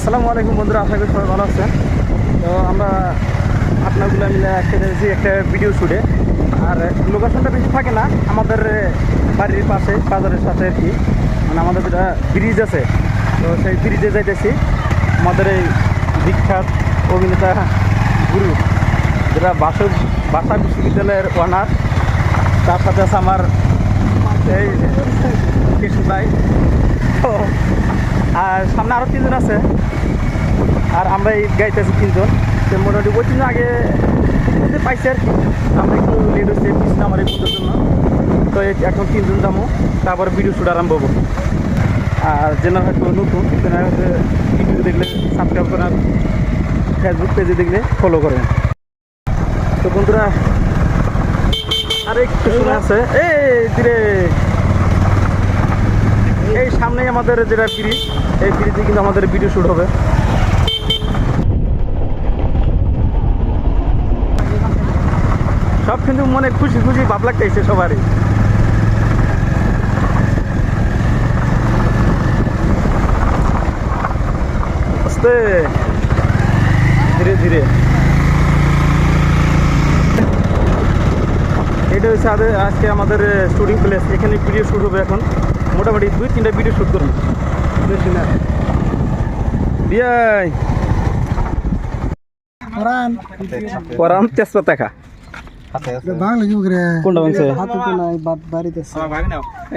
আসসালামু আলাইকুম বন্ধুরা, আশা করি সবাই ভালো আছেন। তো আমরা আপনাগুলো মিলে একটা ভিডিও শুটে, আর লোকেশনটা বেশি থাকে না, আমাদের বাড়ির পাশে বাজারের সাথে আর কি, মানে আমাদের যেটা ব্রিজ আছে, তো সেই ব্রিজে যাইতেছি। আমাদের এই বিখ্যাত অভিনেতা গুরু, যেটা বাসা বিশ্ববিদ্যালয়ের ওনার, তার সাথে আছে আমার এই কৃষ্ণ ভাই, আর সামনে আরও 3 জন আছে, আর আমরা এই গাইতেছি 3 জন। তো মোটামুটি ওই 3 জন আগে পাইছি আর কি, আমরা একটু লেট হচ্ছে পিছনে আমার এই বন্ধুর জন্য। তো এখন 3 জন যাবো, তারপরে ভিডিও শুট আরম্ভ হবো। আর যেন হয়তো নতুন হয়তো ভিডিও দেখলে সাবস্ক্রাইব করেন, ফেসবুক পেজে দেখলে ফলো করেন। তো বন্ধুরা আরেকটু সময় আছে, ধীরে এই সামনেই আমাদের যেটা ব্রিজ, এই ব্রিজে কিন্তু আমাদের ভিডিও শুট হবে। সব কিন্তু মনে খুশি খুশি ভাব লাগতেছে সবারই। আস্তে ধীরে ধীরে, এটা হচ্ছে আজকে আমাদের শুটিং প্লেস। এখানে ভিডিও শুট হবে এখন, মোটামুটি 2-3টা ভিডিও শুট করুন, বেশি না। বিয়াই পরান তেজপাতা খা, কোনটা বলছে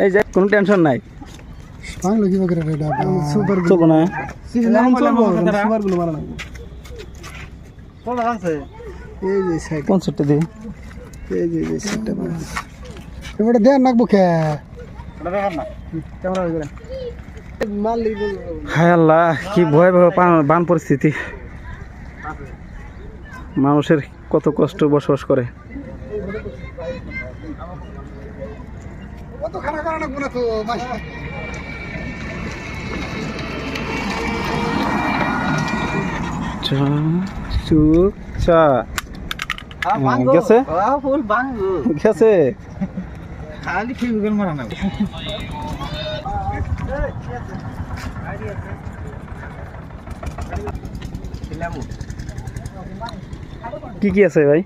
এই যে কোনো টেনশন নাই, চলবো না কোন সেটটা দিই, দেন নাকবো হায় আল্লাহ, কি ভয়াবহ বান পরিস্থিতি, মানুষের কত কষ্ট বসবাস করে। গেছে গেছে খালি ফিউগল মারা না। কি কি আছে ভাই?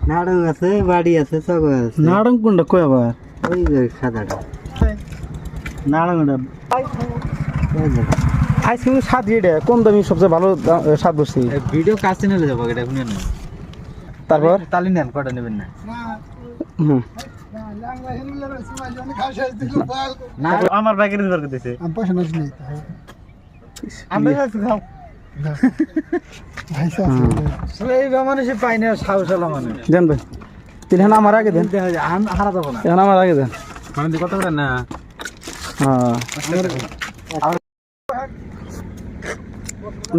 নাড়ং আছে, বাড়ি আছে, সব আছে। নাড়ং কোনটা কই আবার? ওই যে সাদাটা নাড়ংটা আইসক্রিম স্বাদ এটা কোন দামি সবচেয়ে ভালো স্বাদ বসছি। ভিডিও কাছে নিলে যাবো, এটা শুনে না। তারপর তালি নেন, কটা নেবেন না? আমার ব্যাগের দরকার দিছে, আমি পয়সা নষ্ট নেই। আমরা যাচ্ছি খাও ভাই সাহেব, এই মানুষে পাই না, সাহস হলো মানুষ। দেন ভাই, তিনখানা আমার আগে দেন, হারা যাবো না, এখানে আমার আগে দেন। মানে কত করে না?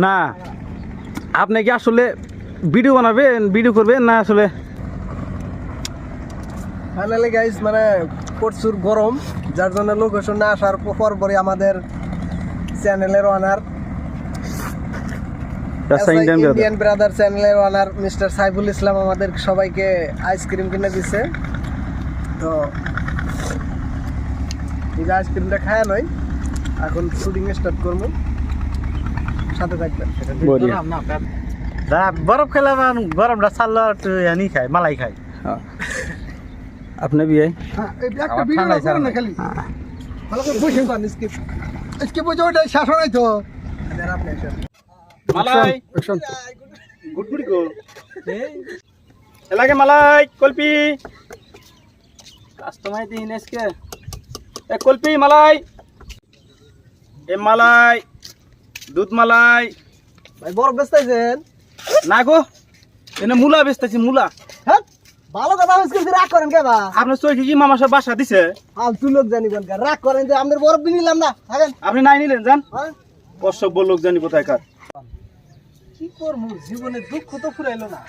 না আপনি কি আসলে ভিডিও বানাবেন, ভিডিও করবেন না আসলে? ফাইনালি গাইস, মানে প্রচুর গরম, যার জন্য লোকেশন না আসার পরপরই আমাদের চ্যানেলের ওনার, ইন্ডিয়ান ব্রাদার চ্যানেলের ওনার মিস্টার সাইফুল ইসলাম আমাদের সবাইকে আইসক্রিম কিনে দিছে। তো এই যে আইসক্রিমটা খায় নয়, এখন শুটিং স্টার্ট করবো, সাথে থাকবেন। বরফ খেলাম, গরমটা ছাড়লো একটু এনি খাই, মালাই খাই। আপনি বিয়ে এলাকে মালাই কলপি কাস্টমাই দিন আজকে, এ কলপি মালাই, এ মালাই দুধ মালাই। ভাই বরফ বেচতেছেন না গো, এনে মুলা বেচতেছি, মুলা। হ্যাঁ ভালো কথা, রাগ করেন কে বা? আপনার চোখে কি মামা সব বাসা দিছে? ফালতু লোক জানিবেন, রাগ করেন যে আমাদের বরফ নিলাম না, থাকেন। আপনি নাই নিলেন যান, অসভ্য লোক জানি কোথায় কার। কি করবো, জীবনে দুঃখ তো ফুরাইলো না।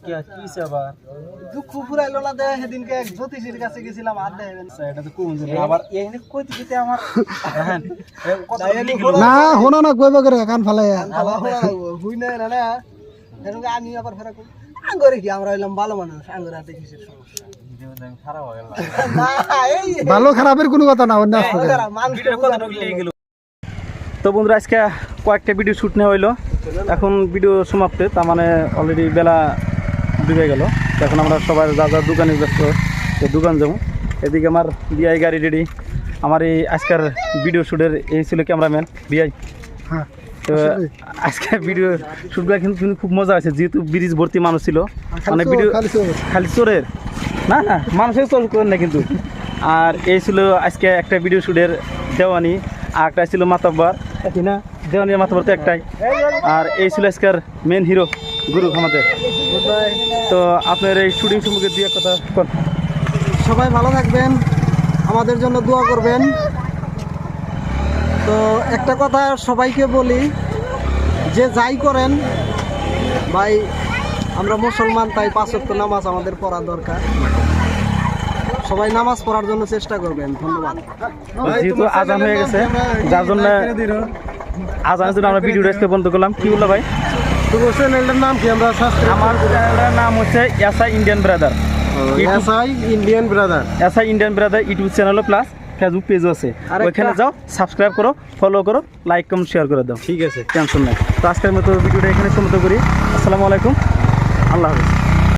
কি আবার দুঃখ ফুরাইলো না, দেয় সেদিনকে এক জ্যোতিষীর কাছে গেছিলাম, আর দেবেন এটা তো কোন আবার এইনে কইতে দিতে আমার না হনো না, কইবা করে কান ফালাই হুই না না, এরকম আমি আবার ফেরা করি আঙ্গরে কি, আমরা হইলাম ভালো মানুষ, আঙ্গরে হাতে কিসের সমস্যা? ভালো খারাপের কোনো কথা না, তো বন্ধুরা আজকে কয়েকটা ভিডিও শ্যুট নেওয়া হইলো, এখন ভিডিও সমাপ্তে, তার মানে অলরেডি বেলা ডুবে গেল। এখন আমরা সবাই যা যা দোকানে ব্যস্ত, তো দোকান যাবো। এদিকে আমার বিআই গাড়ি রেডি। আমার এই আজকের ভিডিও শ্যুটের এই ছিল ক্যামেরাম্যান বিআই। হ্যাঁ তো আজকে ভিডিও শ্যুটগুলো কিন্তু খুব মজা আছে, যেহেতু ব্রিজ ভর্তি মানুষ ছিল। মানে ভিডিও খালি চোরের না, মানুষের চোর করেন না কিন্তু। আর এই ছিল আজকে একটা ভিডিও শ্যুটের দেওয়ানি, আর একটা ছিল মাতাব্বার, একই না? দেওয়ানি আর মাতাব্বার তো একটাই। আর এই ছিল আজকের মেন হিরো গুরু আমাদের। তো আপনার এই শুটিং সম্পর্কে দিয়ে কথা কর। সবাই ভালো থাকবেন, আমাদের জন্য দোয়া করবেন। তো একটা কথা সবাইকে বলি, যে যাই করেন ভাই, আমরা মুসলমান, তাই 5 ওয়াক্ত নামাজ আমাদের পড়া দরকার। সবাই নামাজ পড়ার জন্য চেষ্টা করবেন। ধন্যবাদ। যেহেতু আজান হয়ে গেছে, যার জন্য আজানের জন্য আমরা ভিডিওটা আজকে বন্ধ করলাম। কি বললো ভাই? তো চ্যানেলটার নাম কি? আমরা আমার চ্যানেলটার নাম হচ্ছে SI Indian brother. Indian brother, SI Indian brother YouTube চ্যানেলও প্লাস ফেসবুক পেজও আছে। ওইখানে যাও, সাবস্ক্রাইব করো, ফলো করো, লাইক কমেন্ট শেয়ার করে দাও। ঠিক আছে, টেনশন নাই। তো আজকের মতো ভিডিওটা এখানে সমাপ্ত করি। আসসালামু আলাইকুম, আল্লাহ হাফেজ।